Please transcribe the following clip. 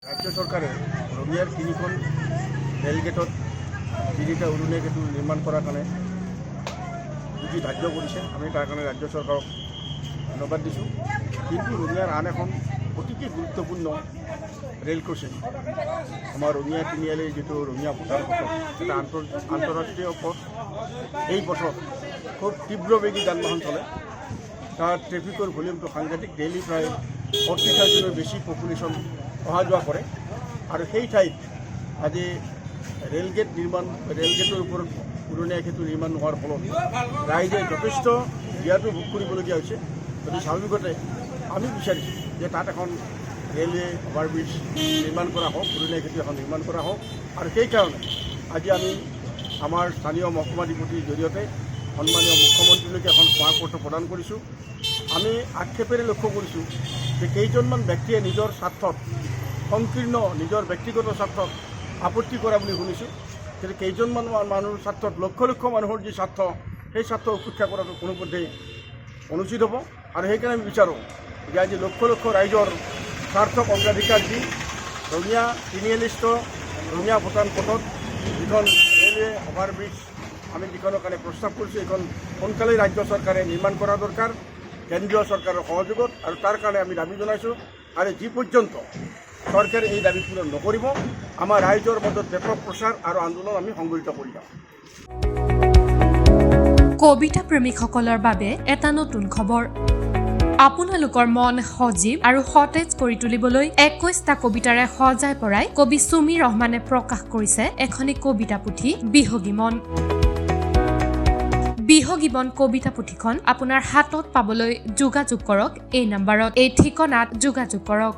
রাজ্য সরকারে রঙিয়ার তিনিখন রেলগেটত তিনিটা উড়ুনে গেটু নির্মাণ করার কারণে পুঁজি ধার্য করেছে। আমি তার কারণে রাজ্য সরকারক ধন্যবাদ দিছোঁ। কিন্তু রঙিয়ার আন এখন অতিকে গুরুত্বপূর্ণ রেল ক্রসিং আমার রঙিয়া তিনিআলির যেটো রঙিয়া ভূটান পথ সেটা আন্তঃরাষ্ট্রীয় পথ। এই পথত খুব তীব্রবেগী যানবাহন চলে। তার ট্রেফিকের ভলিউমটো সাংঘাতিক। ডেইলি প্রায় 40,000-এর বেশি পপুলেশন অহা যোৱা কৰে। আৰু সেই ঠাইত আজি ৰেলগেটৰ ওপৰত উৰণীয়া সেতু নিৰ্মাণ হোৱাৰ ফলত ৰাইজে যথেষ্ট বিয়াটো ভোগ কৰিবলগীয়া হৈছে। গতিকে স্বাভাৱিকতে আমি বিচাৰিছোঁ যে তাত এখন ৰেলৱে অভাৰব্ৰিজ নিৰ্মাণ কৰা হওক, উৰণীয়া সেতু এখন নিৰ্মাণ কৰা হওক। আৰু সেইকাৰণে আজি আমি আমাৰ স্থানীয় মহকুমাধিপতিৰ জৰিয়তে সন্মানীয় মুখ্যমন্ত্ৰীলৈকে এখন স্মাৰকপত্ৰ প্ৰদান কৰিছোঁ। আমি আক্ষেপেৰে লক্ষ্য কৰিছোঁ যে কেইজনমান ব্যক্তিয়ে নিজৰ স্বাৰ্থত সংকীৰ্ণ নিজৰ ব্যক্তিগত স্বাৰ্থত আপত্তি কৰা বুলি শুনিছোঁ। কিন্তু কেইজনমান মানুহৰ স্বাৰ্থত লক্ষ লক্ষ মানুহৰ যি স্বাৰ্থ, সেই স্বাৰ্থ উপেক্ষা কৰাটো কোনোপধ্যেই অনুচিত হ'ব। আৰু সেইকাৰণে আমি বিচাৰোঁ যে আজি লক্ষ লক্ষ ৰাইজৰ স্বাৰ্থক অগ্ৰাধিকাৰ দি ৰঙিয়া তিনিআলিস্থ ৰঙিয়া ভূটান পথত যিখন ৰেলৱে অভাৰব্ৰিজ আমি যিখনৰ কাৰণে প্ৰস্তাৱ কৰিছোঁ, এইখন সোনকালেই ৰাজ্য চৰকাৰে নিৰ্মাণ কৰা দৰকাৰ কেন্দ্ৰীয় চৰকাৰৰ সহযোগত। আৰু তাৰ কাৰণে আমি দাবী জনাইছোঁ। আৰু যি পৰ্যন্ত চৰকাৰে এই দাবী পূৰণ নকৰিব, আমাৰ ৰাইজৰ মাজত ব্যাপক প্ৰচাৰ আৰু আন্দোলন আমি সংগঠিত কৰি যাম। কবিতা প্ৰেমিকসকলৰ বাবে এটা নতুন খবৰ। আপোনালোকৰ মন সজীৱ আৰু সতেজ কৰি তুলিবলৈ 21টা কবিতাৰে সজাই পৰাই কবি সুমি ৰহমানে প্ৰকাশ কৰিছে এখনি কবিতা পুথি বিহগী মন। বিহগী মন কবিতা পুথিখন আপোনাৰ হাতত পাবলৈ যোগাযোগ কৰক এই নম্বৰত, এই ঠিকনাত যোগাযোগ কৰক।